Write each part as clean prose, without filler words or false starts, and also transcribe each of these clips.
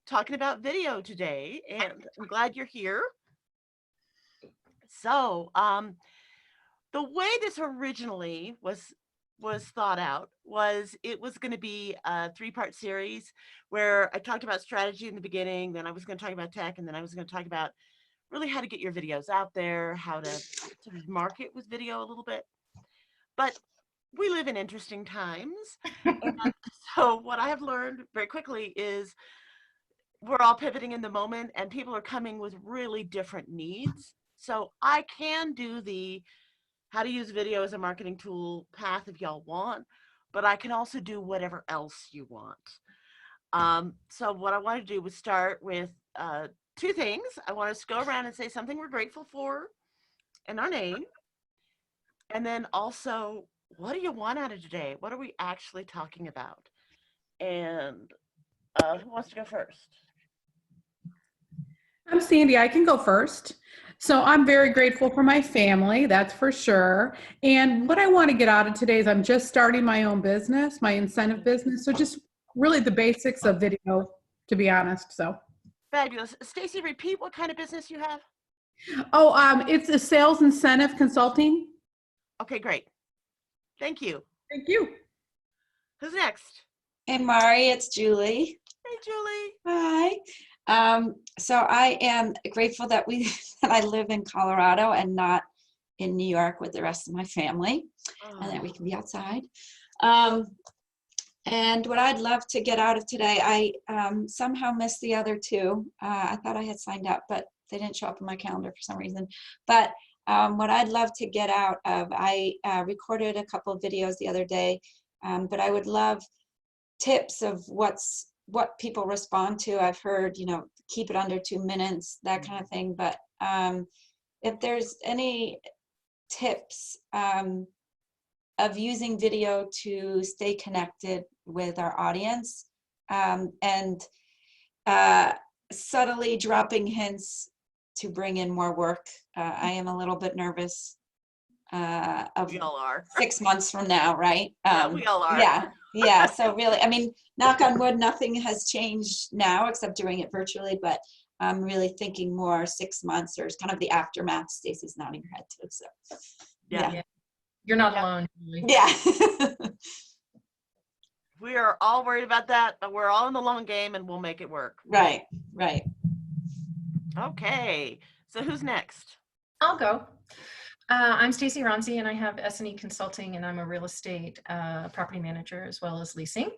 talking about video today, and I'm glad you're here. So, the way this originally was thought out was it was going to be a three-part series where I talked about strategy in the beginning, then I was going to talk about tech, and then I was going to talk about really how to get your videos out there, how to sort of market with video a little bit. But we live in interesting times. And so what I have learned very quickly is we're all pivoting in the moment and people are coming with really different needs. So I can do the how to use video as a marketing tool path if y'all want, but I can also do whatever else you want. So what I want to do was start with two things. I want us to go around and say something we're grateful for in our name. And then also, what do you want out of today? What are we actually talking about? And who wants to go first? I'm Sandy. I can go first. So I'm very grateful for my family, that's for sure. And what I want to get out of today is I'm just starting my own business, my incentive business. So just really the basics of video, to be honest. So. Fabulous. Stacy, repeat what kind of business you have. Oh, it's a sales incentive consulting. Okay, great. Thank you. Thank you. Who's next? Hey, Mari, it's Julie. Hey, Julie. Hi. So I am grateful that that I live in Colorado and not in New York with the rest of my family, and that we can be outside. And what I'd love to get out of today, I somehow missed the other two. I thought I had signed up, but they didn't show up on my calendar for some reason. But what I'd love to get out of, I recorded a couple of videos the other day, but I would love tips of what people respond to. I've heard, keep it under 2 minutes, that kind of thing. But if there's any tips of using video to stay connected with our audience, and subtly dropping hints to bring in more work. I am a little bit nervous of We all are. 6 months from now, right? Yeah, we all are. Yeah. So really, I mean, knock on wood, nothing has changed now except doing it virtually, but I'm really thinking more 6 months or kind of the aftermath. Stacy's nodding her head too, so. Yeah. You're not alone. Julie. Yeah. We are all worried about that, but we're all in the long game and we'll make it work. Right. Okay. So who's next? I'll go. I'm Stacy Ronzi, and I have S&E Consulting, and I'm a real estate property manager as well as leasing.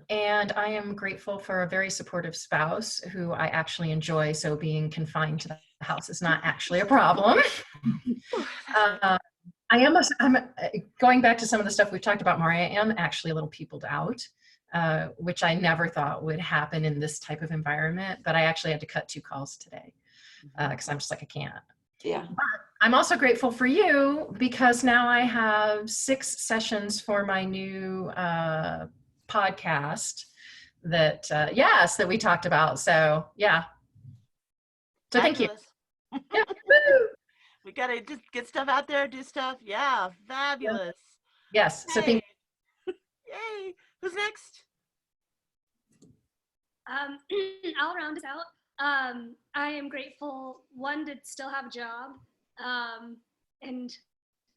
And I am grateful for a very supportive spouse who I actually enjoy, so being confined to the house is not actually a problem. I'm going back to some of the stuff we've talked about, Mari, I am actually a little peopled out, which I never thought would happen in this type of environment, but I actually had to cut 2 calls today because I'm just like, I can't. Yeah. But I'm also grateful for you because now I have 6 sessions for my new podcast that, that we talked about. So, yeah. So thank you. Yeah. We got to just get stuff out there, do stuff. Yeah, fabulous. Yes. So thank you. Yay. Who's next? I'll round us out. I am grateful, one, to still have a job, and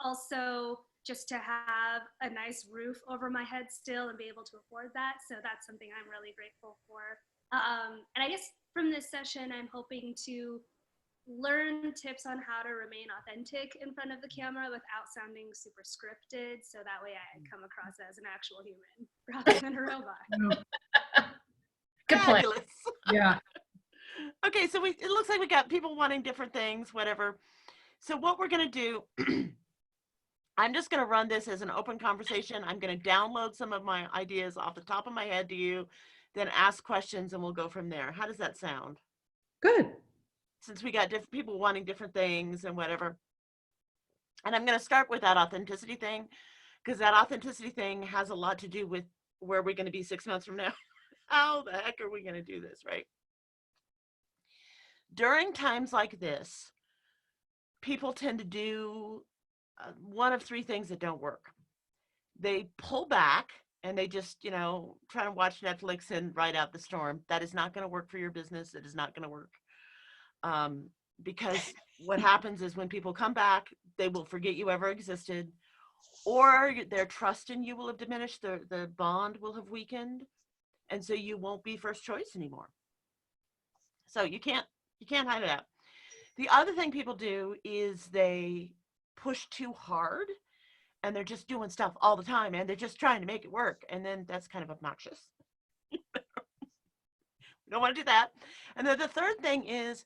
also just to have a nice roof over my head still and be able to afford that. So that's something I'm really grateful for. And I guess from this session, I'm hoping to learn tips on how to remain authentic in front of the camera without sounding super scripted. So that way I come across as an actual human rather than a robot. Good plan. Fabulous. Yeah. Okay, so it looks like we got people wanting different things, whatever. So what we're going to do, I'm just going to run this as an open conversation. I'm going to download some of my ideas off the top of my head to you, then ask questions, and we'll go from there. How does that sound? Good. Since we got different people wanting different things and whatever. And I'm going to start with that authenticity thing, because that authenticity thing has a lot to do with where we're going to be 6 months from now. How the heck are we going to do this, right? During times like this, people tend to do one of 3 things that don't work. They pull back and they just, try to watch Netflix and ride out the storm. That is not going to work for your business. It is not going to work. Because what happens is when people come back, they will forget you ever existed, or their trust in you will have diminished, the bond will have weakened, and so you won't be first choice anymore. So you can't hide it out. The other thing people do is they push too hard, and they're just doing stuff all the time, and they're just trying to make it work, and then that's kind of obnoxious. You don't want to do that. And then the third thing is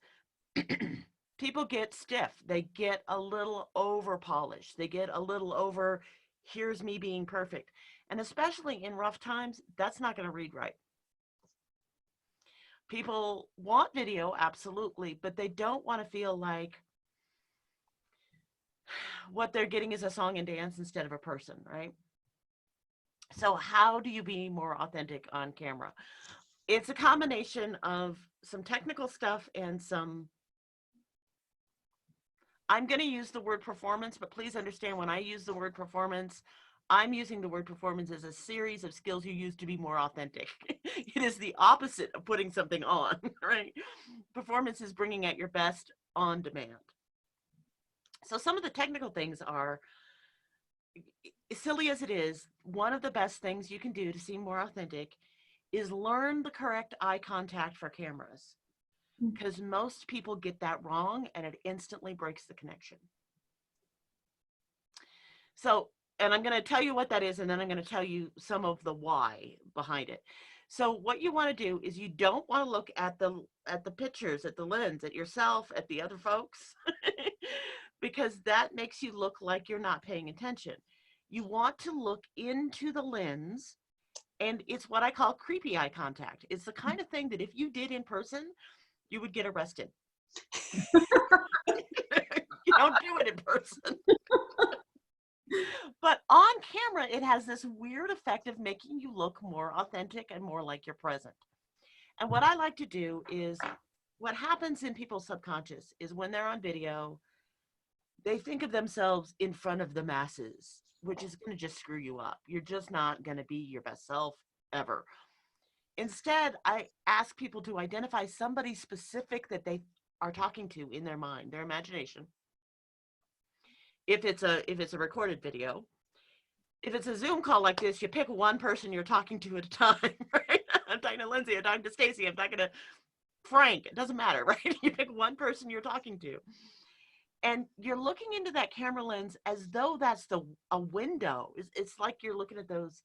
people get stiff. They get a little over polished. They get a little over, here's me being perfect. And especially in rough times, that's not going to read right. People want video, absolutely, but they don't want to feel like what they're getting is a song and dance instead of a person, right? So how do you be more authentic on camera? It's a combination of some technical stuff and some, I'm going to use the word performance, but please understand when I use the word performance, I'm using the word performance as a series of skills you use to be more authentic. It is the opposite of putting something on, right? Performance is bringing out your best on demand. So some of the technical things are, silly as it is, one of the best things you can do to seem more authentic is learn the correct eye contact for cameras, because most people get that wrong and it instantly breaks the connection. So, and I'm going to tell you what that is, and then I'm going to tell you some of the why behind it. So what you want to do is you don't want to look at the pictures, at the lens, at yourself, at the other folks, because that makes you look like you're not paying attention. You want to look into the lens, and it's what I call creepy eye contact. It's the kind of thing that if you did in person, you would get arrested. You don't do it in person. But on camera, it has this weird effect of making you look more authentic and more like you're present. And what I like to do is, what happens in people's subconscious is when they're on video, they think of themselves in front of the masses, which is going to just screw you up. You're just not going to be your best self ever. Instead, I ask people to identify somebody specific that they are talking to in their mind, their imagination. If it's a recorded video, if it's a Zoom call like this, you pick one person you're talking to at a time, right? I'm talking to Lindsay, I'm talking to Stacy, I'm talking to Frank. It doesn't matter, right? You pick one person you're talking to, and you're looking into that camera lens as though that's a window. It's like you're looking at those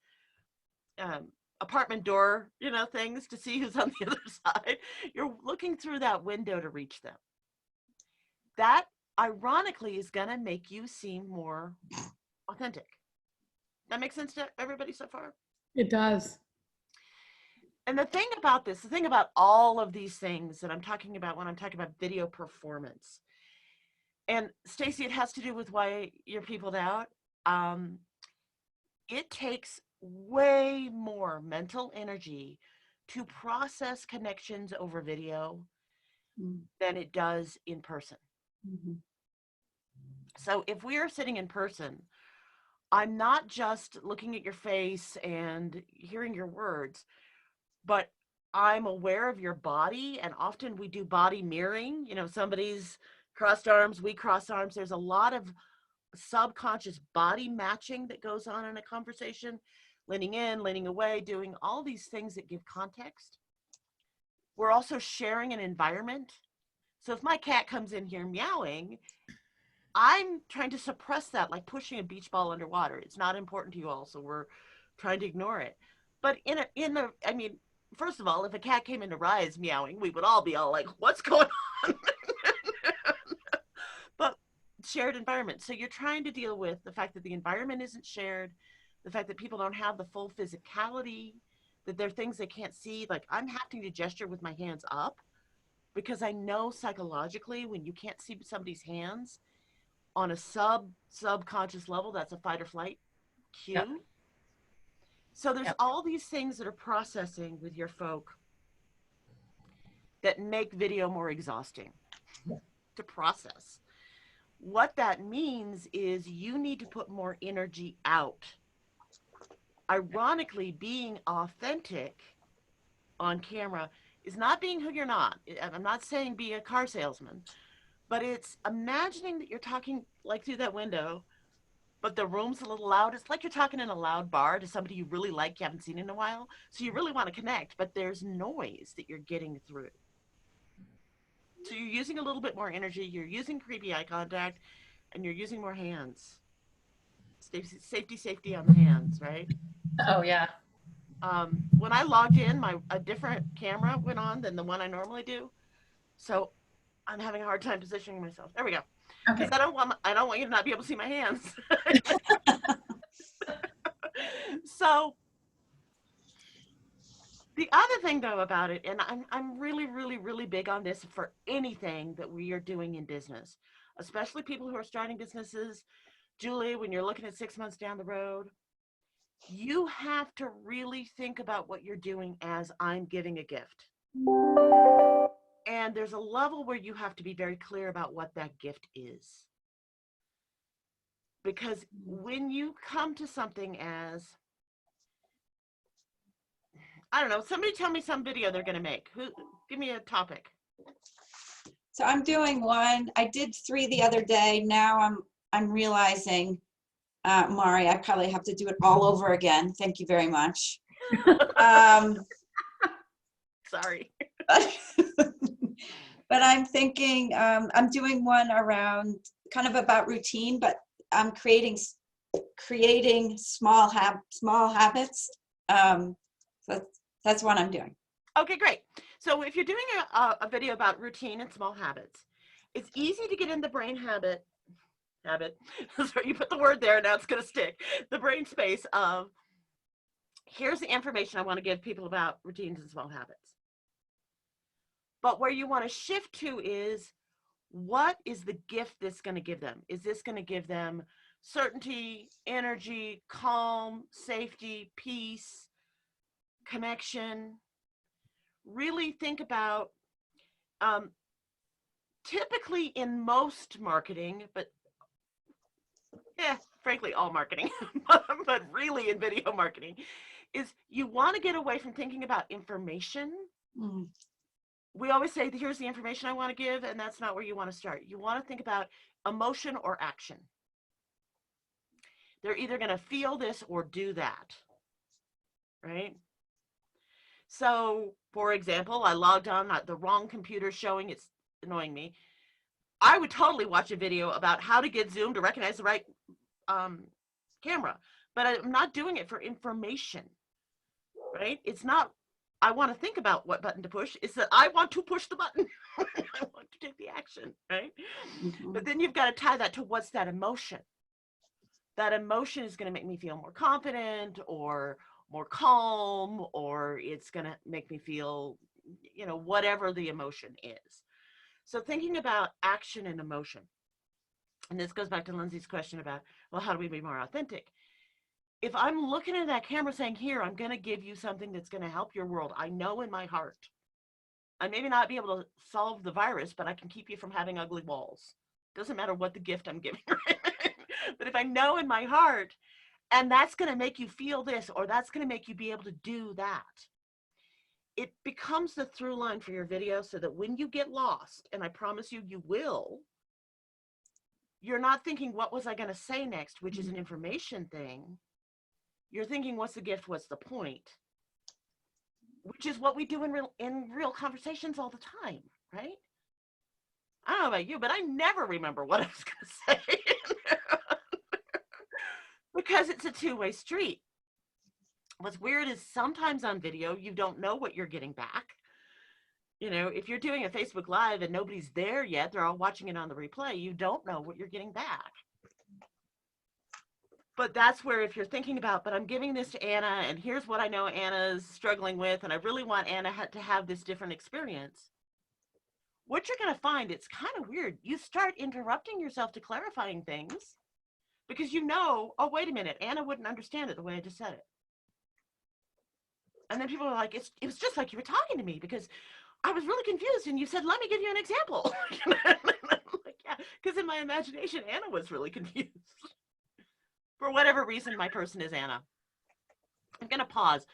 apartment door, things to see who's on the other side. You're looking through that window to reach them. That, ironically, is going to make you seem more authentic. That makes sense to everybody so far? It does. And the thing about all of these things that I'm talking about when I'm talking about video performance, and Stacy, it has to do with why you're peopled out. It takes way more mental energy to process connections over video than it does in person. Mm-hmm. So if we are sitting in person, I'm not just looking at your face and hearing your words, but I'm aware of your body. And often we do body mirroring. Somebody's crossed arms, we cross arms. There's a lot of subconscious body matching that goes on in a conversation, leaning in, leaning away, doing all these things that give context. We're also sharing an environment. So if my cat comes in here meowing, I'm trying to suppress that, like pushing a beach ball underwater. It's not important to you all, so we're trying to ignore it. But first of all, if a cat came into Rise meowing, we would all be all like, what's going on? But shared environment. So you're trying to deal with the fact that the environment isn't shared, the fact that people don't have the full physicality, that there are things they can't see. Like I'm having to gesture with my hands up because I know psychologically when you can't see somebody's hands on a subconscious level, that's a fight or flight cue. Yep. So there's all these things that are processing with your folk that make video more exhausting to process. What that means is you need to put more energy out ironically, being authentic on camera is not being who you're not. I'm not saying be a car salesman, but it's imagining that you're talking like through that window, but the room's a little loud. It's like you're talking in a loud bar to somebody you really like, you haven't seen in a while. So you really want to connect, but there's noise that you're getting through. So you're using a little bit more energy, you're using creepy eye contact, and you're using more hands. Safety, safety on the hands, right? Oh yeah. When I logged in, a different camera went on than the one I normally do. So I'm having a hard time positioning myself. There we go. Because Okay. I don't want you to not be able to see my hands. So the other thing though about it, and I'm really, really, really big on this for anything that we are doing in business, especially people who are starting businesses. Julie, when you're looking at 6 months down the road, you have to really think about what you're doing as I'm giving a gift. And there's a level where you have to be very clear about what that gift is. Because when you come to something as, I don't know, somebody tell me some video they're going to make. Give me a topic. So I'm doing one. I did 3 the other day. Now I'm realizing, Mari, I probably have to do it all over again. Thank you very much. Sorry. But I'm thinking, I'm doing one around kind of about routine, but I'm creating small habits. So that's what I'm doing. Okay, great. So if you're doing a video about routine and small habits, it's easy to get in the brain habit. So you put the word there, now it's going to stick. The brain space of, here's the information I want to give people about routines and small habits. But where you want to shift to is, what is the gift that's going to give them? Is this going to give them certainty, energy, calm, safety, peace, connection? Really think about, typically in most marketing, but yeah, frankly, all marketing, but really in video marketing, is you want to get away from thinking about information. Mm. We always say, here's the information I want to give, and that's not where you want to start. You want to think about emotion or action. They're either going to feel this or do that, right? So, for example, I logged on, the wrong computer showing, it's annoying me. I would totally watch a video about how to get Zoom to recognize the right camera, but I'm not doing it for information, right? It's not, I want to think about what button to push. It's that I want to push the button. I want to take the action, right? Mm-hmm. But then you've got to tie that to, what's that emotion? That emotion is going to make me feel more confident or more calm, or it's going to make me feel, whatever the emotion is. So thinking about action and emotion. And this goes back to Lindsay's question about, well, how do we be more authentic? If I'm looking at that camera saying, here, I'm going to give you something that's going to help your world, I know in my heart, I maybe not be able to solve the virus, but I can keep you from having ugly walls. Doesn't matter what the gift I'm giving, right? But if I know in my heart, and that's going to make you feel this, or that's going to make you be able to do that, it becomes the through line for your video, so that when you get lost, and I promise you, you will, you're not thinking, what was I going to say next, which is an information thing. You're thinking, what's the gift? What's the point? Which is what we do in real conversations all the time, right? I don't know about you, but I never remember what I was going to say. Because it's a two-way street. What's weird is sometimes on video, you don't know what you're getting back. If you're doing a Facebook Live and nobody's there yet, they're all watching it on the replay, you don't know what you're getting back. But that's where, if you're thinking about, but I'm giving this to Anna, and here's what I know Anna's struggling with, and I really want Anna to have this different experience. What you're going to find, it's kind of weird. You start interrupting yourself to clarifying things because oh, wait a minute, Anna wouldn't understand it the way I just said it. And then people are like, it was just like you were talking to me, because I was really confused and you said, let me give you an example. Like, yeah, because in my imagination, Anna was really confused. For whatever reason, my person is Anna. I'm going to pause.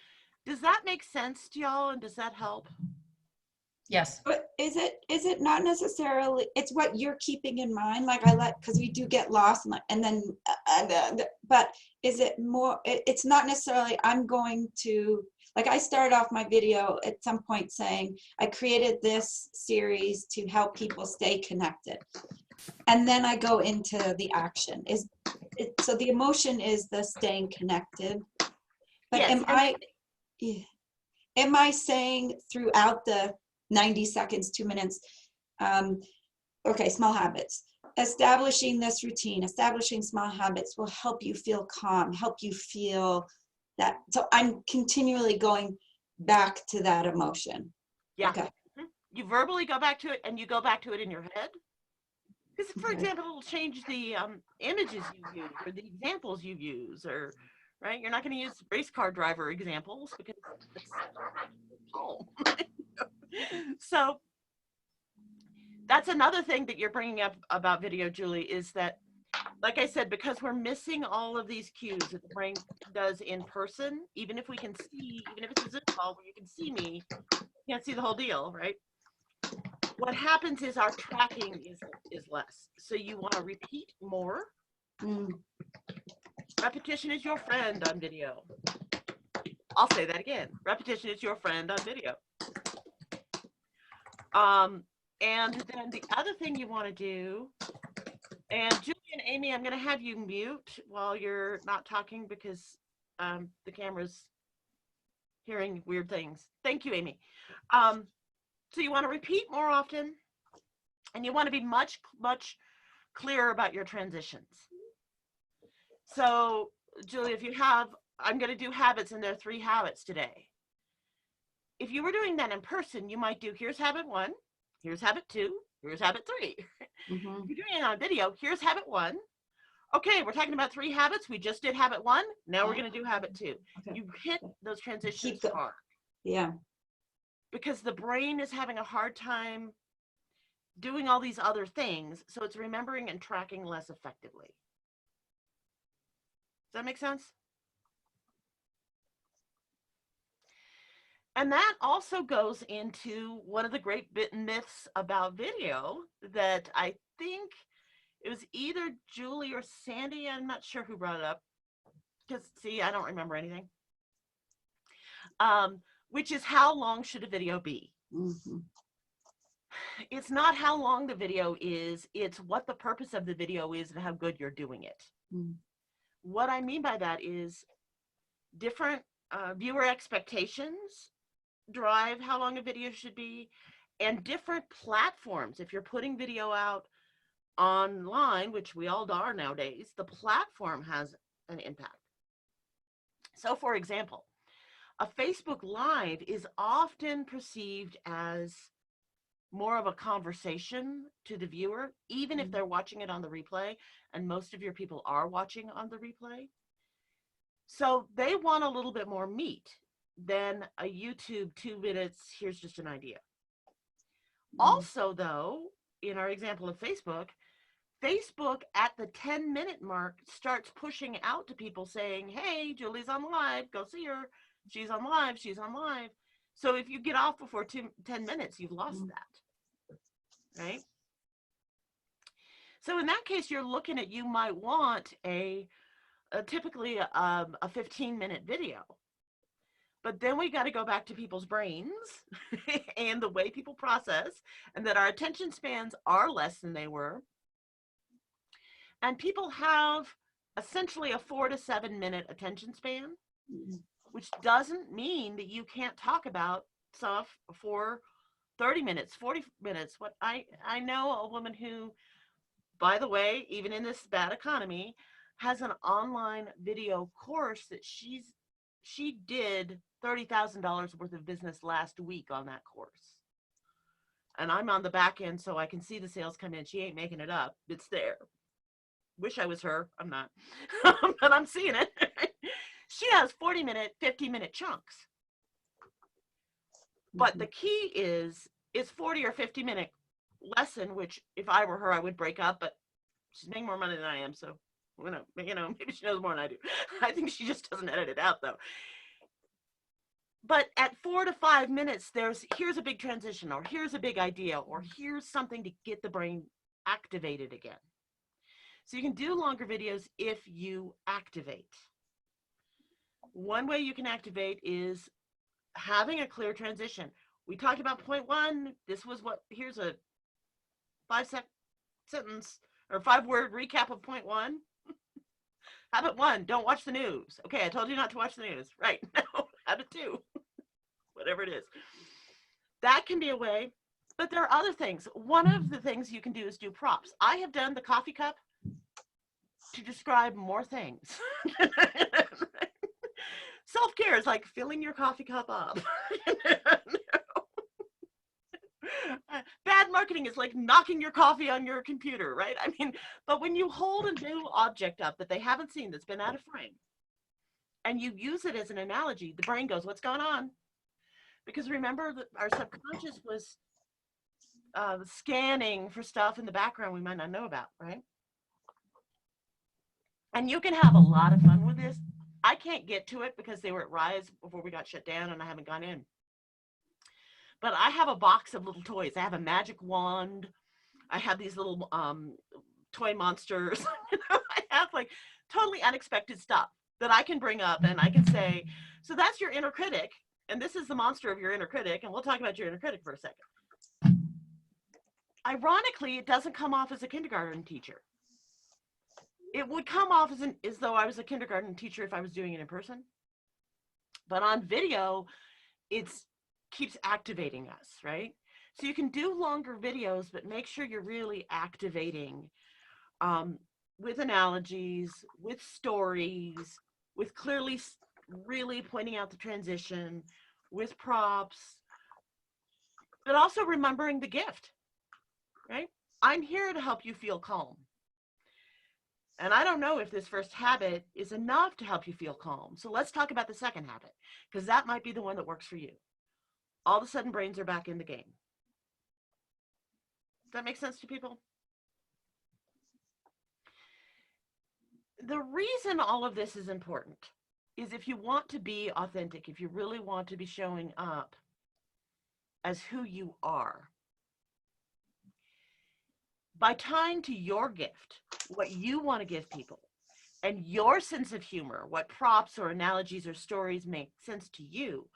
Does that make sense to y'all, and does that help? Yes. But is it not necessarily, it's what you're keeping in mind, like I let, because we do get lost and then but is it more, it's not necessarily I'm going to, like I started off my video at some point saying I created this series to help people stay connected, and then I go into the action. Is it, so the emotion is the staying connected, but Yes. am I saying throughout the 90 seconds, 2 minutes, okay, small habits. Establishing this routine, establishing small habits will help you feel calm, help you feel that. So I'm continually going back to that emotion. Yeah. Okay. You verbally go back to it, and you go back to it in your head. Because, for Okay. example, it'll change the images you use or the examples you use, or, right? You're not going to use race car driver examples because it's home. So that's another thing that you're bringing up about video, Julie, is that, like I said, because we're missing all of these cues that the brain does in person, even if we can see, even if it's a Zoom call where you can see me, you can't see the whole deal, right? What happens is our tracking is less. So you want to repeat more. Repetition is your friend on video. I'll say that again. Repetition is your friend on video. And then the other thing you want to do, and Julie and Amy, I'm going to have you mute while you're not talking because the camera's hearing weird things. Thank you, Amy. So you want to repeat more often, and you want to be much, much clearer about your transitions. So, Julie, if you have, I'm going to do habits, and there are 3 habits today. If you were doing that in person, you might do, here's habit 1, here's habit 2, here's habit 3. Mm-hmm. If you're doing it on video, here's habit 1. Okay, we're talking about 3 habits. We just did habit 1. Now we're going to do habit 2. Okay. You hit those transitions Keep hard. Yeah. Because the brain is having a hard time doing all these other things, so it's remembering and tracking less effectively. Does that make sense? And that also goes into one of the great myths about video that I think it was either Julie or Sandy, I'm not sure who brought it up, because see, I don't remember anything, which is how long should a video be? Mm-hmm. It's not how long the video is, it's what the purpose of the video is and how good you're doing it. Mm-hmm. What I mean by that is different viewer expectations drive how long a video should be, and different platforms. If you're putting video out online, which we all are nowadays, the platform has an impact. So, for example, a Facebook Live is often perceived as more of a conversation to the viewer, even if they're watching it on the replay, and most of your people are watching on the replay. So they want a little bit more meat than a YouTube 2 minutes, here's just an idea. Also, though, in our example of Facebook at the 10-minute mark starts pushing out to people saying, hey, Julie's on live, go see her. She's on live, she's on live. So if you get off before 10 minutes, you've lost that, right? So in that case, you're looking at, you might want typically a 15-minute video. But then we got to go back to people's brains and the way people process, and that our attention spans are less than they were. And people have essentially a 4 to 7 minute attention span, which doesn't mean that you can't talk about stuff for 30 minutes, 40 minutes. What I know a woman who, by the way, even in this bad economy, has an online video course that she did $30,000 worth of business last week on that course. And I'm on the back end, so I can see the sales come in. She ain't making it up. It's there. Wish I was her. I'm not. But I'm seeing it. She has 40-minute, 50-minute chunks. But the key is, it's 40 or 50-minute lesson, which if I were her, I would break up, but she's making more money than I am, so maybe she knows more than I do. I think she just doesn't edit it out, though. But at 4 to 5 minutes, here's a big transition, or here's a big idea, or here's something to get the brain activated again. So you can do longer videos if you activate. One way you can activate is having a clear transition. We talked about point one. Here's a 5-sentence or 5-word recap of point one. Habit 1, don't watch the news. Okay, I told you not to watch the news. Right. No, habit 2, whatever it is. That can be a way, but there are other things. One of the things you can do is do props. I have done the coffee cup to describe more things. Self-care is like filling your coffee cup up. Bad marketing is like knocking your coffee on your computer, right? I mean, but when you hold a new object up that they haven't seen, that's been out of frame, and you use it as an analogy, the brain goes, what's going on? Because remember that our subconscious was scanning for stuff in the background we might not know about, right? And you can have a lot of fun with this. I can't get to it because they were at Rise before we got shut down and I haven't gone in. But I have a box of little toys. I have a magic wand. I have these little toy monsters. I have like totally unexpected stuff that I can bring up and I can say, so that's your inner critic. And this is the monster of your inner critic. And we'll talk about your inner critic for a second. Ironically, it doesn't come off as a kindergarten teacher. It would come off as though I was a kindergarten teacher if I was doing it in person. But on video, it keeps activating us, right? So you can do longer videos, but make sure you're really activating with analogies, with stories, with clearly really pointing out the transition, with props, but also remembering the gift, right? I'm here to help you feel calm. And I don't know if this first habit is enough to help you feel calm. So let's talk about the second habit, because that might be the one that works for you. All of a sudden, brains are back in the game. Does that make sense to people? The reason all of this is important is if you want to be authentic, if you really want to be showing up as who you are, by tying to your gift, what you want to give people, and your sense of humor, what props or analogies or stories make sense to you,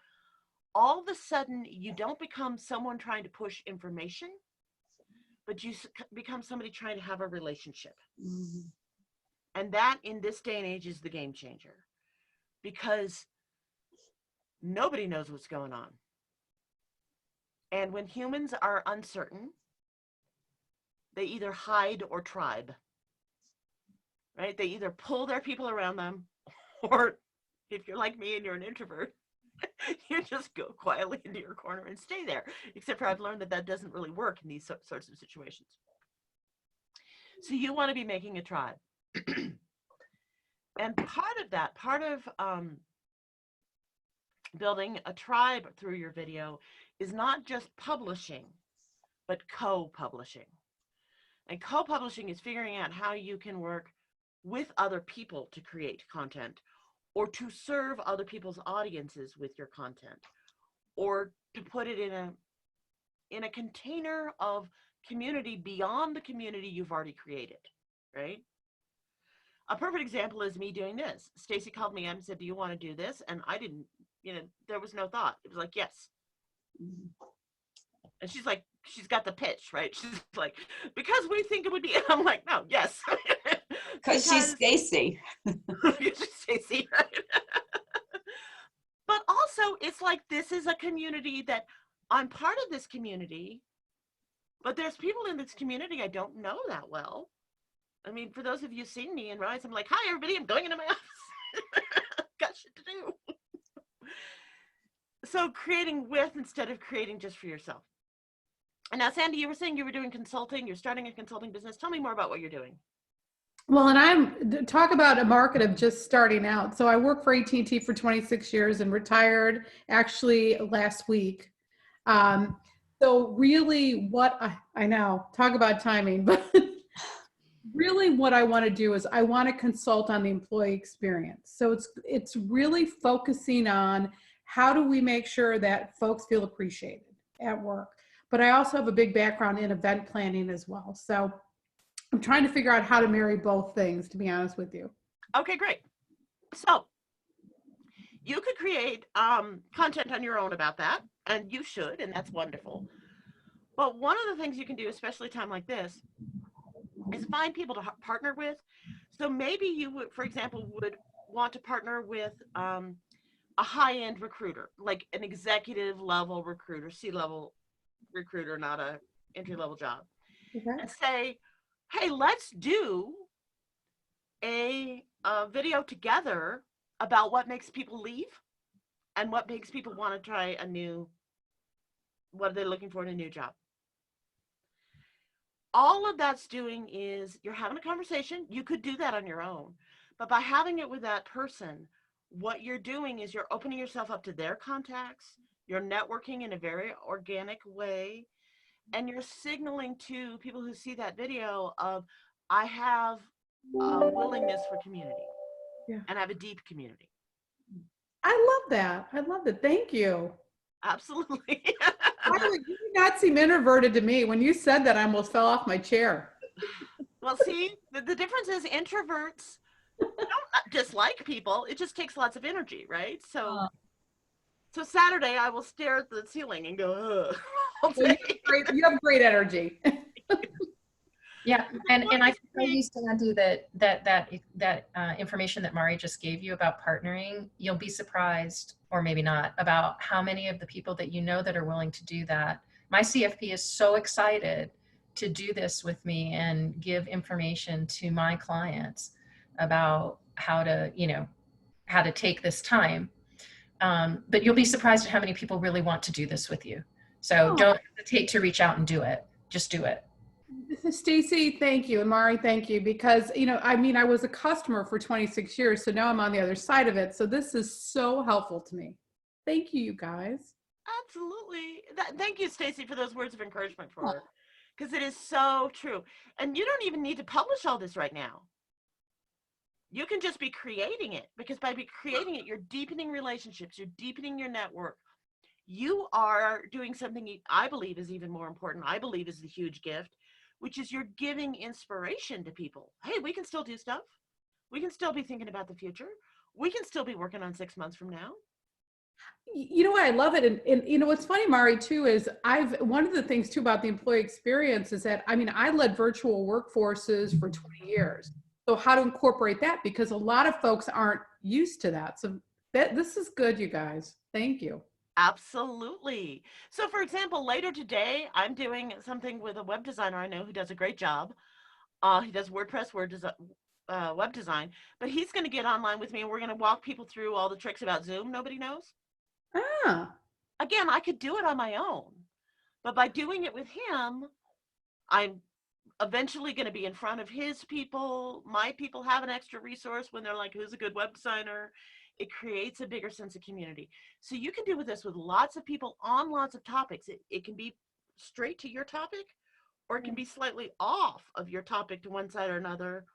all of a sudden you don't become someone trying to push information, but you become somebody trying to have a relationship. Mm-hmm. And that in this day and age is the game changer, because nobody knows what's going on. And when humans are uncertain, they either hide or tribe, right? They either pull their people around them, or if you're like me and you're an introvert, you just go quietly into your corner and stay there. Except for I've learned that that doesn't really work in these sorts of situations. So you want to be making a tribe. And part of building a tribe through your video is not just publishing, but co-publishing. And co-publishing is figuring out how you can work with other people to create content, or to serve other people's audiences with your content, or to put it in a container of community beyond the community you've already created, right? A perfect example is me doing this. Stacy called me up and said, do you want to do this? And I didn't, there was no thought. It was like, yes. And she's like, she's got the pitch, right? She's like, because we think it would be, I'm like, no, yes. Because she's Stacy. She's Stacy, right? But also, it's like, this is a community that I'm part of this community, but there's people in this community I don't know that well. I mean, for those of you seeing me in Rise, I'm like, hi, everybody, I'm going into my office. Got shit to do. So creating with instead of creating just for yourself. And now, Sandy, you were saying you were doing consulting. You're starting a consulting business. Tell me more about what you're doing. Well, and talk about a market of just starting out. So I worked for AT&T for 26 years and retired actually last week. So really what I know, talk about timing, but really what I want to do is I want to consult on the employee experience. So it's really focusing on how do we make sure that folks feel appreciated at work? But I also have a big background in event planning as well. So I'm trying to figure out how to marry both things, to be honest with you. Okay, great. So you could create content on your own about that, and you should, and that's wonderful. But one of the things you can do, especially a time like this, is find people to partner with. So maybe you would, for example, would want to partner with a high-end recruiter, like an executive level recruiter, C-level recruiter, not a entry-level job, Okay. and say, hey, let's do a video together about what makes people leave and what makes people want to try what are they looking for in a new job. All of that's doing is you're having a conversation. You could do that on your own, but by having it with that person, what you're doing is you're opening yourself up to their contacts, you're networking in a very organic way, and you're signaling to people who see that video of, I have a willingness for community, Yeah. and I have a deep community. I love that. I love it. Thank you. Absolutely. By the way, you do not seem introverted to me. When you said that, I almost fell off my chair. Well, see, the difference is introverts don't dislike people. It just takes lots of energy, right? So Saturday I will stare at the ceiling and go, ugh, all Well, day. you have great energy. Yeah, and I can tell you, Sandy, that information that Mari just gave you about partnering, you'll be surprised, or maybe not, about how many of the people that you know that are willing to do that. My CFP is so excited to do this with me and give information to my clients about how to take this time. But you'll be surprised at how many people really want to do this with you. So don't hesitate to reach out and do it. Just do it. Stacy, thank you. And Mari, thank you. Because, I mean, I was a customer for 26 years, so now I'm on the other side of it. So this is so helpful to me. Thank you, you guys. Absolutely. Thank you, Stacy, for those words of encouragement for her, because it is so true. And you don't even need to publish all this right now. You can just be creating it, because by creating it, you're deepening relationships, you're deepening your network. You are doing something I believe is even more important. I believe is the huge gift, which is you're giving inspiration to people. Hey, we can still do stuff. We can still be thinking about the future. We can still be working on 6 months from now. You know what? I love it. And what's funny, Mari, too, is one of the things too about the employee experience is that, I mean, I led virtual workforces for 20 years. So how to incorporate that, because a lot of folks aren't used to that. So this is good, you guys. Thank you. Absolutely. So for example, later today, I'm doing something with a web designer I know who does a great job. He does WordPress, web design, but he's going to get online with me and we're going to walk people through all the tricks about Zoom nobody knows. Again, I could do it on my own, but by doing it with him, I'm eventually going to be in front of his people. My people have an extra resource when they're like, who's a good web designer? It creates a bigger sense of community. So you can do this with lots of people on lots of topics. It can be straight to your topic, or it can be slightly off of your topic to one side or another.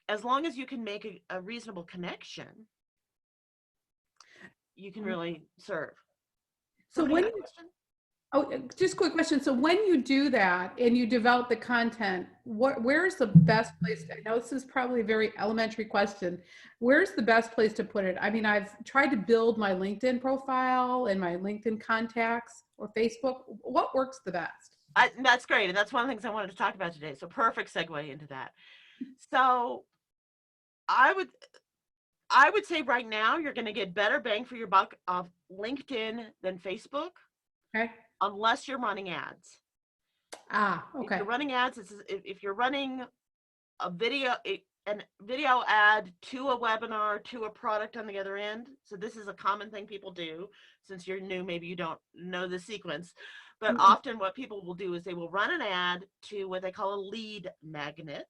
As long as you can make a reasonable connection, you can really serve. So just a quick question. So when you do that and you develop the content, where's the best place? I know this is probably a very elementary question. Where's the best place to put it? I mean, I've tried to build my LinkedIn profile and my LinkedIn contacts or Facebook. What works the best? That's great. And that's one of the things I wanted to talk about today. So perfect segue into that. So I would say right now you're going to get better bang for your buck of LinkedIn than Facebook. Okay. Unless you're running ads. Okay. If you're running ads, if you're running a video ad to a webinar to a product on the other end. So this is a common thing people do. Since you're new, maybe you don't know the sequence, but often what people will do is they will run an ad to what they call a lead magnet.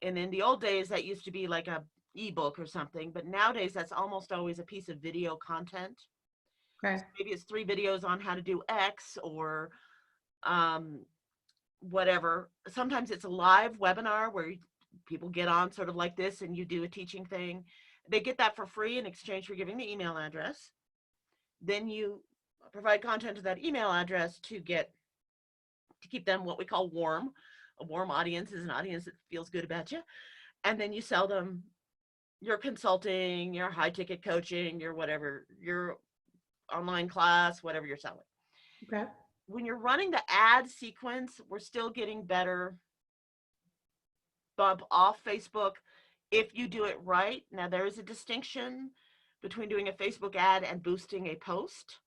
And in the old days, that used to be like a ebook or something, but nowadays that's almost always a piece of video content. Okay. So maybe it's 3 videos on how to do X or whatever. Sometimes it's a live webinar where people get on sort of like this and you do a teaching thing. They get that for free in exchange for giving the email address. Then you provide content to that email address to keep them what we call warm. A warm audience is an audience that feels good about you. And then you sell them your consulting, your high ticket coaching, your whatever, your online class, whatever you're selling. Okay. When you're running the ad sequence, we're still getting better bump off Facebook if you do it right. Now, there is a distinction between doing a Facebook ad and boosting a post.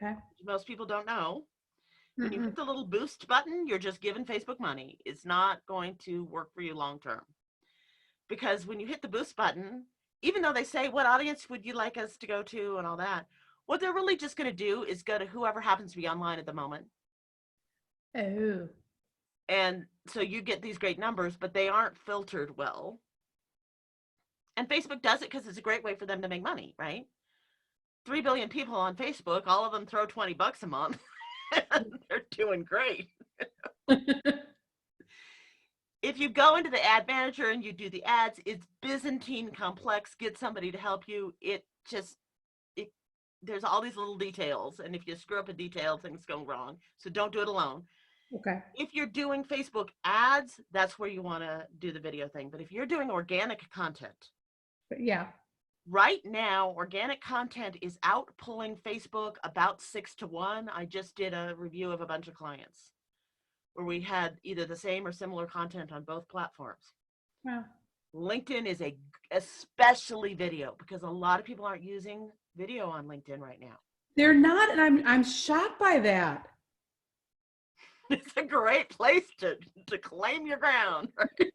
Okay. Most people don't know. When you Mhm. hit the little boost button, you're just giving Facebook money. It's not going to work for you long term. Because when you hit the boost button, even though they say, what audience would you like us to go to and all that, what they're really just going to do is go to whoever happens to be online at the moment. Oh. And so you get these great numbers, but they aren't filtered well. And Facebook does it because it's a great way for them to make money, right? 3 billion people on Facebook, all of them throw $20 a month. They're doing great. If you go into the ad manager and you do the ads, it's Byzantine complex. Get somebody to help you. There's all these little details. And if you screw up a detail, things go wrong. So don't do it alone. Okay. If you're doing Facebook ads, that's where you want to do the video thing. But if you're doing organic content, Yeah. right now, organic content is out pulling Facebook about 6-1. I just did a review of a bunch of clients where we had either the same or similar content on both platforms. Wow. LinkedIn is especially video, because a lot of people aren't using video on LinkedIn right now. They're not, and I'm shocked by that. It's a great place to claim your ground. Right?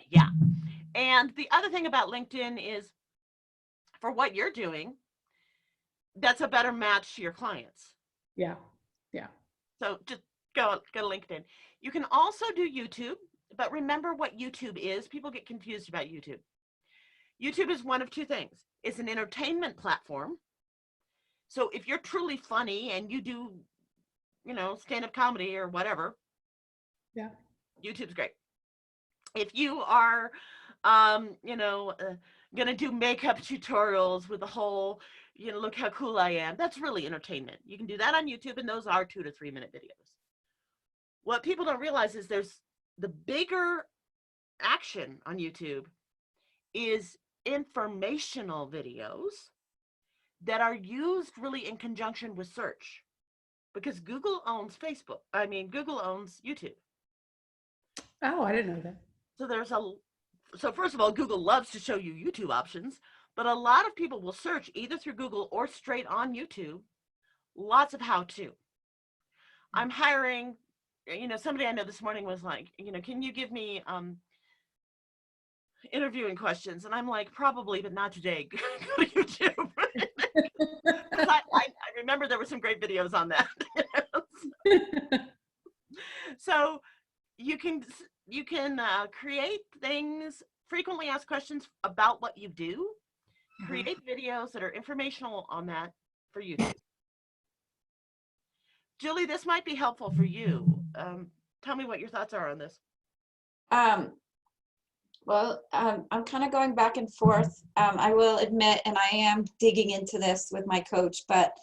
Yeah. And the other thing about LinkedIn is, for what you're doing, that's a better match to your clients. Yeah. Yeah. So just go to LinkedIn. You can also do YouTube, but remember what YouTube is. People get confused about YouTube. YouTube is one of two things. It's an entertainment platform. So if you're truly funny and you do, stand-up comedy or whatever, Yeah. YouTube's great. If you are, gonna do makeup tutorials with the whole, look how cool I am, that's really entertainment. You can do that on YouTube, and those are 2 to 3 minute videos. What people don't realize is there's the bigger action on YouTube is informational videos that are used really in conjunction with search, because Google owns Google owns YouTube. Oh, I didn't know that. So first of all, Google loves to show you YouTube options, but a lot of people will search either through Google or straight on YouTube, lots of how-to. I'm hiring, somebody I know this morning was like, can you give me interviewing questions? And I'm like, probably, but not today. Go to YouTube. I remember there were some great videos on that. So you can create things, frequently asked questions about what you do, create videos that are informational on that for YouTube. Julie, this might be helpful for you. Tell me what your thoughts are on this. I'm kind of going back and forth. I will admit, and I am digging into this with my coach, but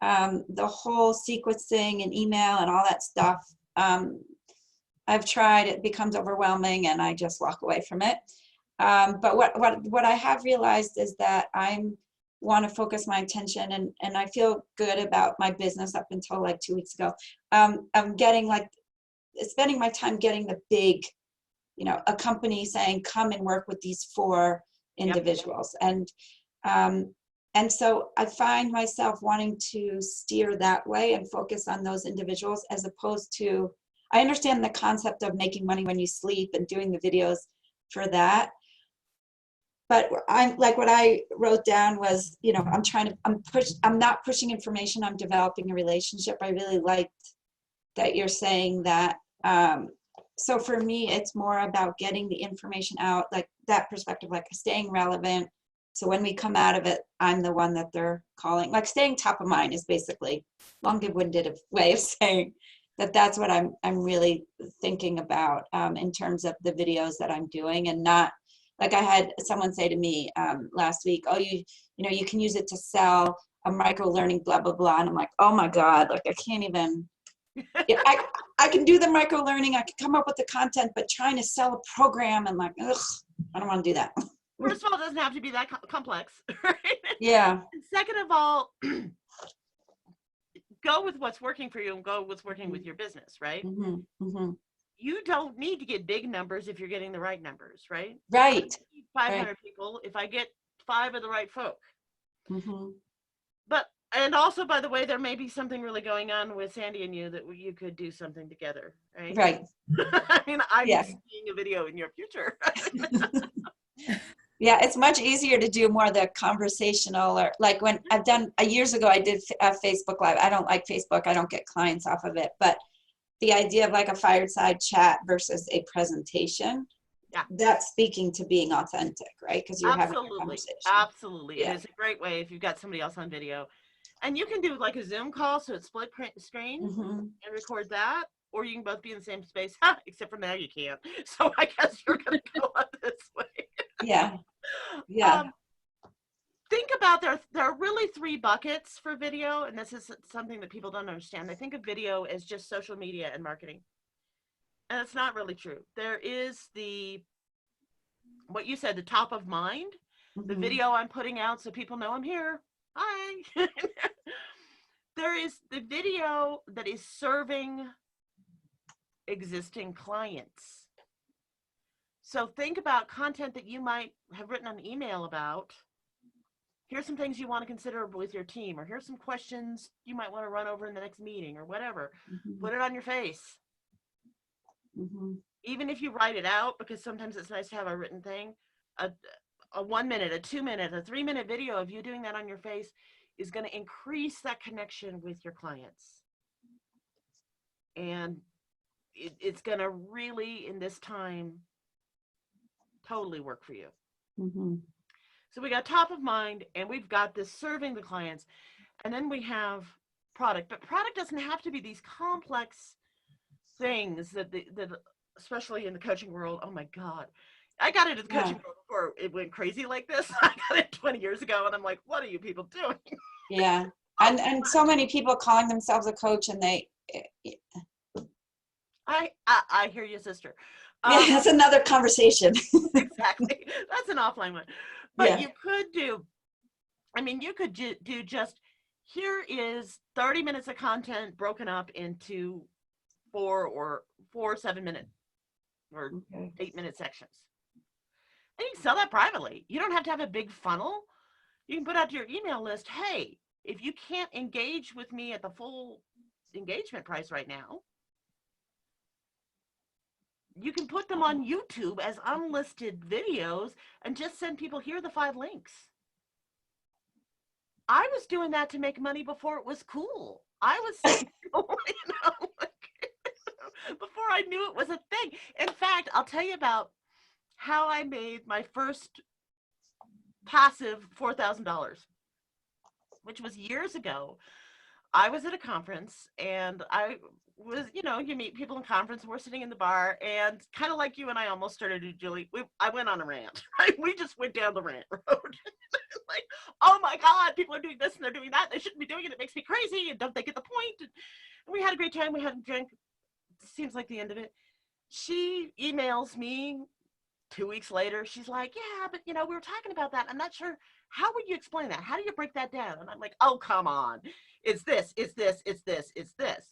the whole sequencing and email and all that stuff, I've tried, it becomes overwhelming and I just walk away from it. But what I have realized is that I want to focus my attention, and I feel good about my business up until like 2 weeks ago. I'm spending my time getting the big, a company saying, come and work with these 4 individuals. Yep. And so I find myself wanting to steer that way and focus on those individuals, as opposed to, I understand the concept of making money when you sleep and doing the videos for that. But what I wrote down was, I'm not pushing information, I'm developing a relationship. I really liked that you're saying that. So for me, it's more about getting the information out, like that perspective, like staying relevant. So when we come out of it, I'm the one that they're calling. Like staying top of mind is basically long-winded way of saying that's what I'm really thinking about in terms of the videos that I'm doing, and not like I had someone say to me last week, oh, you know, you can use it to sell a micro learning, blah, blah, blah. And I'm like, oh my God, like I can't even, yeah, I can do the micro learning. I can come up with the content, but trying to sell a program and like, ugh, I don't want to do that. First of all, it doesn't have to be that complex, right? Yeah. And second of all, go with what's working for you and go with what's working with your business, right? Mm-hmm, mm-hmm. You don't need to get big numbers if you're getting the right numbers, right? Right. 500 Right. people if I get 5 of the right folk. Mm-hmm. But, and also, by the way, there may be something really going on with Sandy and you that you could do something together, right? Right. I mean, I'm Yes. seeing a video in your future. Yeah, it's much easier to do more of the conversational, or like when I've done years ago, I did a Facebook Live. I don't like Facebook. I don't get clients off of it, but the idea of like a fireside chat versus a presentation, Yeah. that's speaking to being authentic, right? Because you're having a Absolutely. conversation. Absolutely. Yeah. And it's a great way if you've got somebody else on video. And you can do like a Zoom call, so it's split screen Mm-hmm. and record that, or you can both be in the same space, except for now you can't. So I guess you're going to go on this way. Yeah. Yeah. Think about there are really 3 buckets for video, and this is something that people don't understand. They think of video as just social media and marketing, and it's not really true. There is what you said, the top of mind, the Mm-hmm. video I'm putting out so people know I'm here. Hi. There is the video that is serving existing clients. So think about content that you might have written an email about. Here's some things you want to consider with your team, or here's some questions you might want to run over in the next meeting, or whatever. Mm-hmm. Put it on your face. Mm-hmm. Even if you write it out, because sometimes it's nice to have a written thing, a 1 minute, a 2 minute, a 3 minute video of you doing that on your face is going to increase that connection with your clients. And it's going to really, in this time, totally work for you. Mm-hmm. So we got top of mind, and we've got this serving the clients, and then we have product. But product doesn't have to be these complex things that especially in the coaching world. Oh my God, I got into the coaching world before it went crazy like this. I got it 20 years ago, and I'm like, what are you people doing? Yeah. And so many people calling themselves a coach, and they, I hear you, sister. yeah, that's another conversation. Exactly. That's an offline one. But Yeah. you could do, I mean, you could do just, here is 30 minutes of content broken up into 4 7-minute or Okay. 8-minute sections. And you can sell that privately. You don't have to have a big funnel. You can put out to your email list, hey, if you can't engage with me at the full engagement price right now, you can put them on YouTube as unlisted videos and just send people, here are the 5 links. I was doing that to make money before it was cool. I was, before I knew it was a thing. In fact, I'll tell you about how I made my first passive $4,000, which was years ago. I was at a conference, and I was, you meet people in conference, and we're sitting in the bar, and kind of like you and I almost started to, Julie, I went on a rant. Right? We just went down the rant road. Like, oh my God, people are doing this and they're doing that. They shouldn't be doing it. It makes me crazy. And don't they get the point? And we had a great time. We had a drink. Seems like the end of it. She emails me 2 weeks later. She's like, yeah, but we were talking about that. I'm not sure. How would you explain that? How do you break that down? And I'm like, oh, come on. It's this, it's this, it's this, it's this.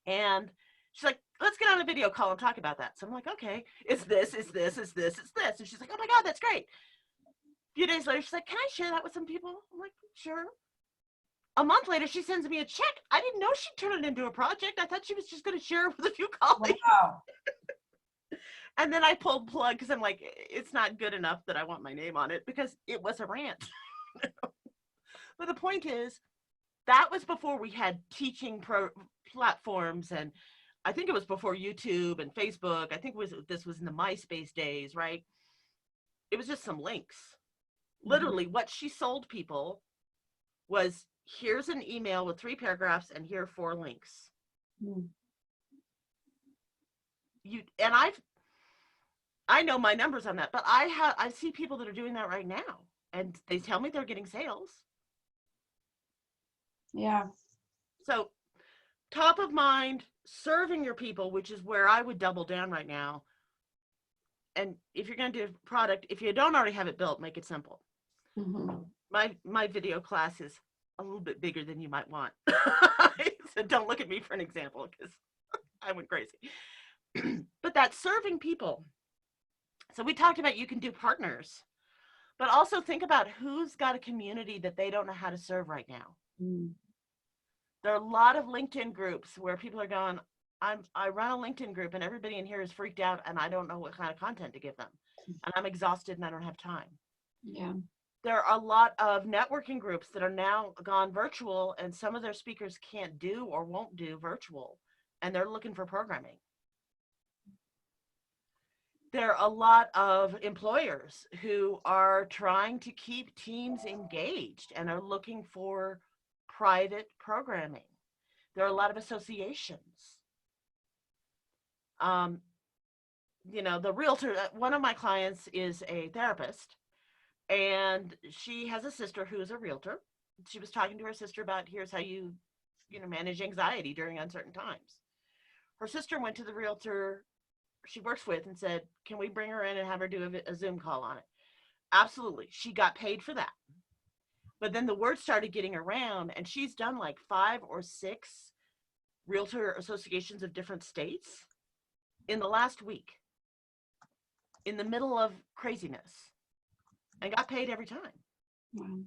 And she's like, let's get on a video call and talk about that. So I'm like, okay, it's this, it's this, it's this, it's this. And she's like, oh my God, that's great. A few days later, she's like, can I share that with some people? I'm like, sure. A month later, she sends me a check. I didn't know she'd turn it into a project. I thought she was just going to share it with a few colleagues. Wow. And then I pulled the plug because I'm like, it's not good enough that I want my name on it because it was a rant. But the point is, that was before we had teaching platforms, and I think it was before YouTube and Facebook. I think this was in the MySpace days, right? It was just some links. Literally, what she sold people was, here's an email with 3 paragraphs, and here are 4 links. And I know my numbers on that, but I see people that are doing that right now, and they tell me they're getting sales. Yeah. So top of mind, serving your people, which is where I would double down right now. And if you're going to do a product, if you don't already have it built, make it simple. Mhm. My video class is a little bit bigger than you might want. So don't look at me for an example because I went crazy. But that's serving people. So we talked about you can do partners, but also think about who's got a community that they don't know how to serve right now. Mm. There are a lot of LinkedIn groups where people are going, I run a LinkedIn group and everybody in here is freaked out and I don't know what kind of content to give them. And I'm exhausted and I don't have time. Yeah. There are a lot of networking groups that are now gone virtual and some of their speakers can't do or won't do virtual and they're looking for programming. There are a lot of employers who are trying to keep teams engaged and are looking for private programming. There are a lot of associations. The realtor, one of my clients is a therapist, and she has a sister who is a realtor. She was talking to her sister about here's how you manage anxiety during uncertain times. Her sister went to the realtor she works with and said, can we bring her in and have her do a Zoom call on it? Absolutely. She got paid for that. But then the word started getting around, and she's done like 5 or 6 realtor associations of different states in the last week, in the middle of craziness, and got paid every time. Wow.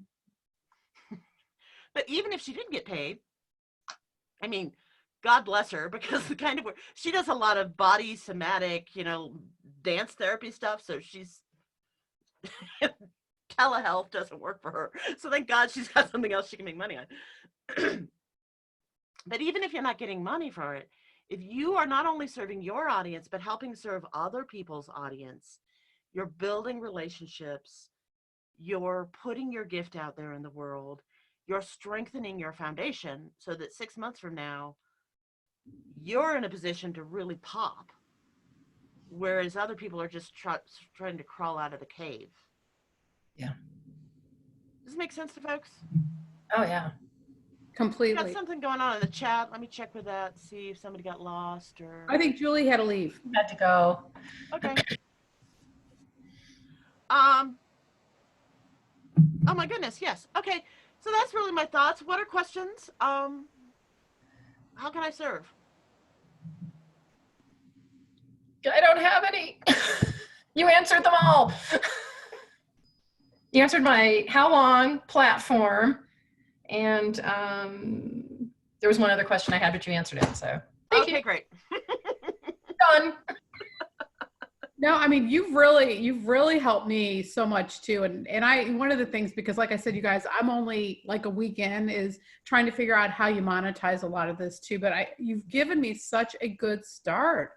But even if she didn't get paid, I mean, God bless her, because the kind of work she does, a lot of body somatic, dance therapy stuff. So she's telehealth doesn't work for her. So thank God she's got something else she can make money on. But even if you're not getting money for it, if you are not only serving your audience, but helping serve other people's audience, you're building relationships, you're putting your gift out there in the world, you're strengthening your foundation so that 6 months from now, you're in a position to really pop, whereas other people are just trying to crawl out of the cave. Yeah. Does this make sense to folks? Oh, yeah. We Completely. got something going on in the chat. Let me check with that, see if somebody got lost or. I think Julie had to leave. Had to go. Okay. Oh my goodness, yes. Okay, so that's really my thoughts. What are questions? How can I serve? I don't have any. You answered them all. You answered my how long platform, and there was one other question I had, but you answered it. So thank Okay, you. great. Done. No, I mean, you've really helped me so much too. And one of the things, because like I said, you guys, I'm only like a weekend, is trying to figure out how you monetize a lot of this too. But you've given me such a good start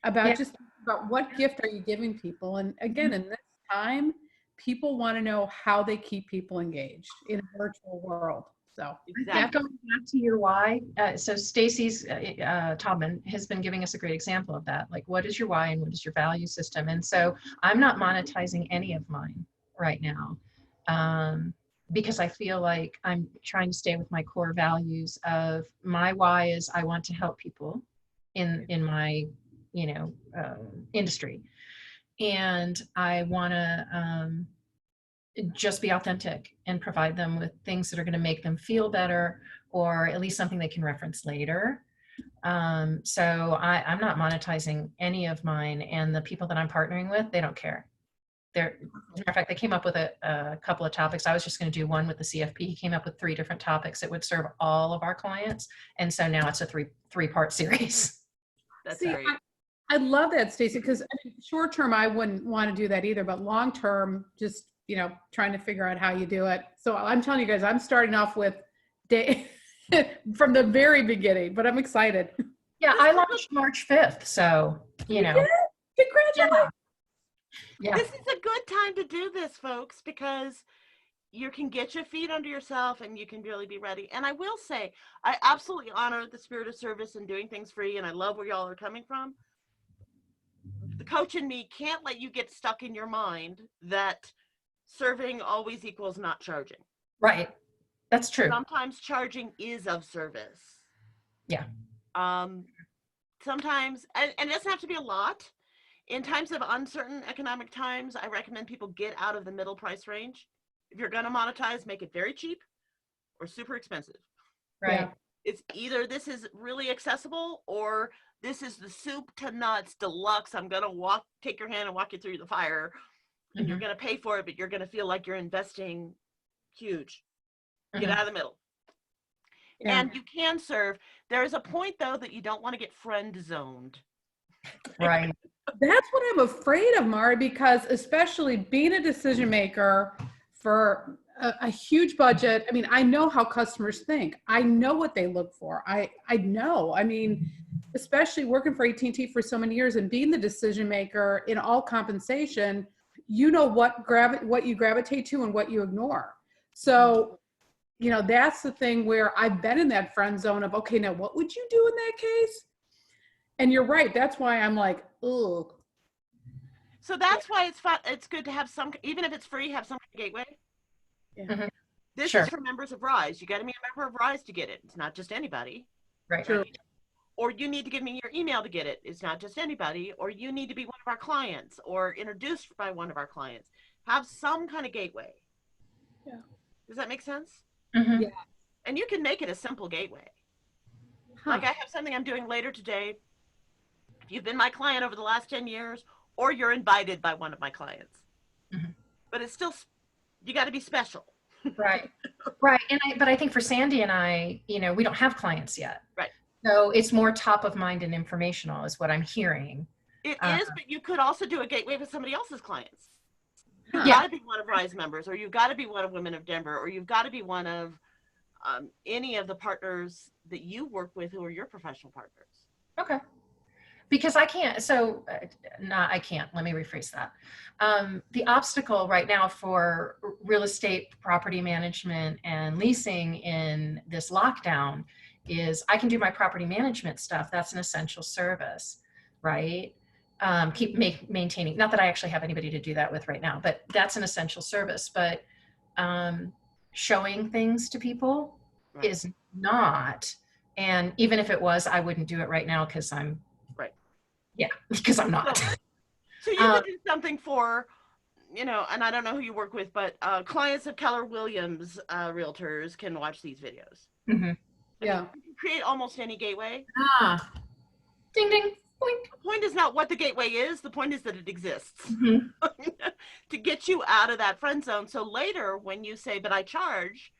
about just about what gift are you giving people. And again, in this time, people want to know how they keep people engaged in a virtual world. So Exactly. Going back to your why, so Stacy's Taubman has been giving us a great example of that. Like, what is your why and what is your value system? And so I'm not monetizing any of mine right now, because I feel like I'm trying to stay with my core values of my why is I want to help people in my industry, and I want to just be authentic and provide them with things that are going to make them feel better, or at least something they can reference later. So I'm not monetizing any of mine, and the people that I'm partnering with, they don't care. As a matter of fact, they came up with a couple of topics. I was just going to do one with the CFP. He came up with 3 different topics that would serve all of our clients, and so now it's a three-part series. That's see, great. I love that, Stacey, because short term, I wouldn't want to do that either, but long term, just, trying to figure out how you do it. So I'm telling you guys, I'm starting off with day from the very beginning, but I'm excited. Yeah, I launched March 5th, so, Congratulations. Yeah. This is a good time to do this, folks, because you can get your feet under yourself and you can really be ready. And I will say, I absolutely honor the spirit of service and doing things free, and I love where y'all are coming from. the coach in me can't let you get stuck in your mind that serving always equals not charging. Right. That's true. Sometimes charging is of service. Yeah. Sometimes, and it doesn't have to be a lot. In times of uncertain economic times, I recommend people get out of the middle price range. If you're going to monetize, make it very cheap or super expensive. Right. Yeah. It's either this is really accessible or this is the soup to nuts deluxe. I'm going to take your hand and walk you through the fire, and you're going to pay for it, but you're going to feel like you're investing huge. Get out of the middle. Yeah. And you can serve. There is a point, though, that you don't want to get friend zoned. Right. That's what I'm afraid of, Mari, because especially being a decision maker for a huge budget. I mean, I know how customers think. I know what they look for. I know. I mean, especially working for AT&T for so many years and being the decision maker in all compensation, you know what you gravitate to and what you ignore. So, you know, that's the thing where I've been in that friend zone of, okay, now what would you do in that case? And you're right. That's why I'm like, ugh. So that's why it's fun. It's good to have some, even if it's free, have some gateway. Yeah. Mhm. This Sure. is for members of Rise. You got to be a member of Rise to get it. It's not just anybody. Right. True. Or you need to give me your email to get it. It's not just anybody. Or you need to be one of our clients or introduced by one of our clients. Have some kind of gateway. Yeah. Does that make sense? Mhm. Yeah. And you can make it a simple gateway. Huh. Like I have something I'm doing later today. If you've been my client over the last 10 years, or you're invited by one of my clients. Mhm. But it's still, you got to be special. Right. Right. But I think for Sandy and I, you know, we don't have clients yet. Right. So it's more top of mind and informational is what I'm hearing. It is, but you could also do a gateway with somebody else's clients. You've Huh. got to be one of Rise members, or you've got to be one of Women of Denver, or you've got to be one of any of the partners that you work with who are your professional partners. Okay. Because I can't, I can't, let me rephrase that. The obstacle right now for real estate property management and leasing in this lockdown is I can do my property management stuff. That's an essential service, right? Maintaining, not that I actually have anybody to do that with right now, but that's an essential service. But showing things to people Right. is not. And even if it was, I wouldn't do it right now because I'm because I'm not. So you could do something for, you know, and I don't know who you work with, but clients of Keller Williams realtors can watch these videos. Mm-hmm. Yeah. You can create almost any gateway. Ding, ding, boink. The point is not what the gateway is. The point is that it exists Mm-hmm. to get you out of that friend zone. So later when you say, but I charge,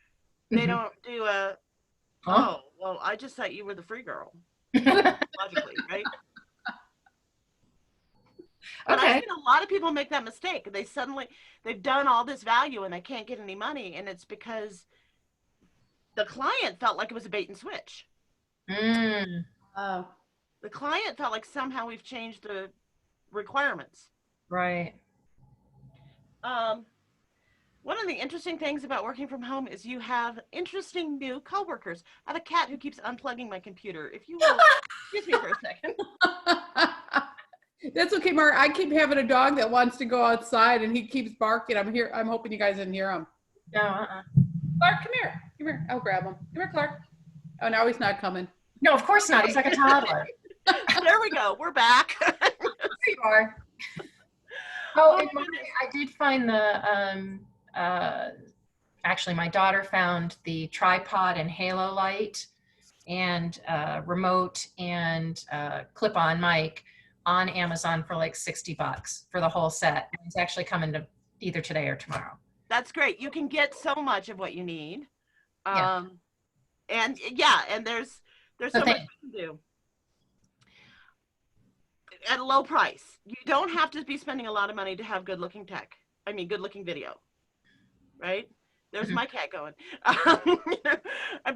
they don't do a, oh, well, I just thought you were the free girl. Logically, right? But Okay. I've seen a lot of people make that mistake. They've done all this value and they can't get any money. And it's because the client felt like it was a bait and switch. Mm, Oh. The client felt like somehow we've changed the requirements. right. One of the interesting things about working from home is you have interesting new coworkers. I have a cat who keeps unplugging my computer. If you will, excuse me for a second. That's okay, Mark. I keep having a dog that wants to go outside and he keeps barking. I'm here. I'm hoping you guys didn't hear him. No, Clark, come here. Come here. I'll grab him. Come here, Clark. Oh, now he's not coming. No, of course not. He's like a toddler. There we go. We're back. There you are. Oh, and my I did find actually my daughter found the tripod and halo light and remote and clip-on mic on Amazon for like $60 for the whole set. And it's actually coming to either today or tomorrow. That's great. You can get so much of what you need. Yeah. And yeah, and there's so much you can do at a low price. You don't have to be spending a lot of money to have good looking good looking video, right? There's my cat going.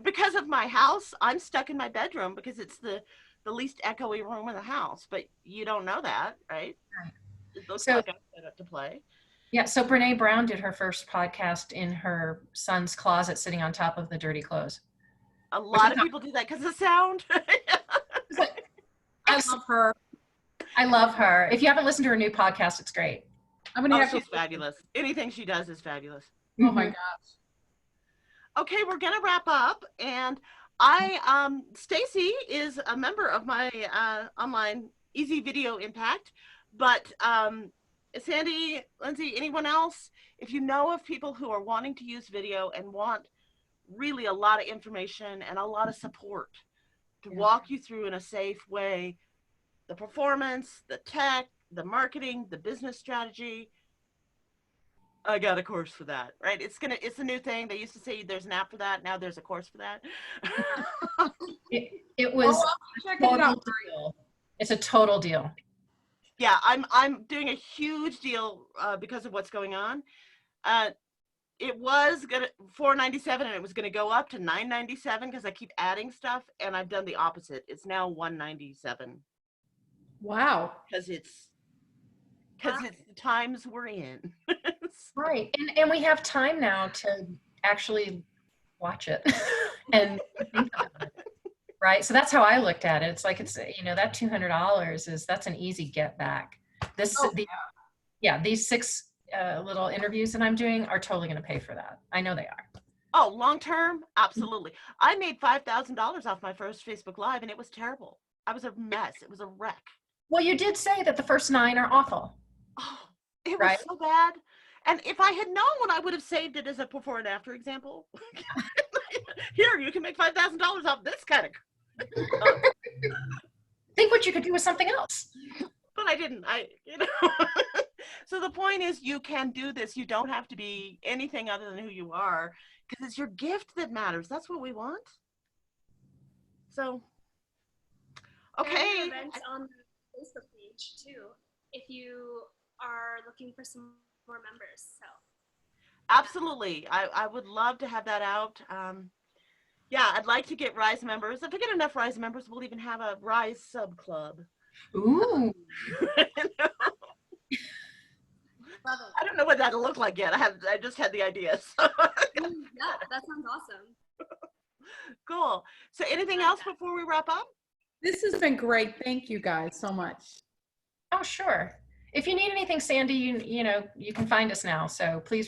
Because of my house, I'm stuck in my bedroom because it's the least echoey room in the house, but you don't know that, right? It looks like I'm set up to play. Yeah, so Brene Brown did her first podcast in her son's closet sitting on top of the dirty clothes. A lot of people do that because of sound. I love her. I love her. If you haven't listened to her new podcast, it's great. I'm gonna Oh, have to. she's fabulous. Anything she does is fabulous. Oh my Mhm. gosh. Okay, we're gonna wrap up, and Stacy is a member of my online Easy Video Impact, but Sandy, Lindsay, anyone else, if you know of people who are wanting to use video and want really a lot of information and a lot of support to Yeah. walk you through in a safe way, the performance, the tech, the marketing, the business strategy, I got a course for that, right? It's a new thing. They used to say there's an app for that. Now there's a course for that. It was Oh, a checking it total out. deal. It's a total deal. Yeah, I'm doing a huge deal because of what's going on. It was gonna $497 and it was gonna go up to $997 because I keep adding stuff, and I've done the opposite. It's now $197 Wow. because it's the times we're in. Right. And we have time now to actually watch it and think about it. Right. So that's how I looked at it. It's like, that $200 that's an easy get back. These 6 little interviews that I'm doing are totally going to pay for that. I know they are. Oh, long term, absolutely. I made $5,000 off my first Facebook Live, and it was terrible. I was a mess. It was a wreck. Well, you did say that the first 9 are awful. Oh, it was Right. so bad. And if I had known, I would have saved it as a before and after example. Here, you can make $5,000 off this kind of. Think what you could do with something else. But I didn't. So the point is, you can do this. You don't have to be anything other than who you are, because it's your gift that matters. That's what we want. So, There are okay. events on the Facebook page too, if you are looking for some more members. So Absolutely. I would love to have that out. Yeah, I'd like to get Rise members. If we get enough Rise members, we'll even have a Rise sub club. Ooh. love it. I don't know what that'll look like yet. I just had the idea. So. Yeah, that sounds awesome. Cool. So anything else before we wrap up? This has been great. Thank you guys so much. Oh, sure. If you need anything, Sandy, you can find us now. So please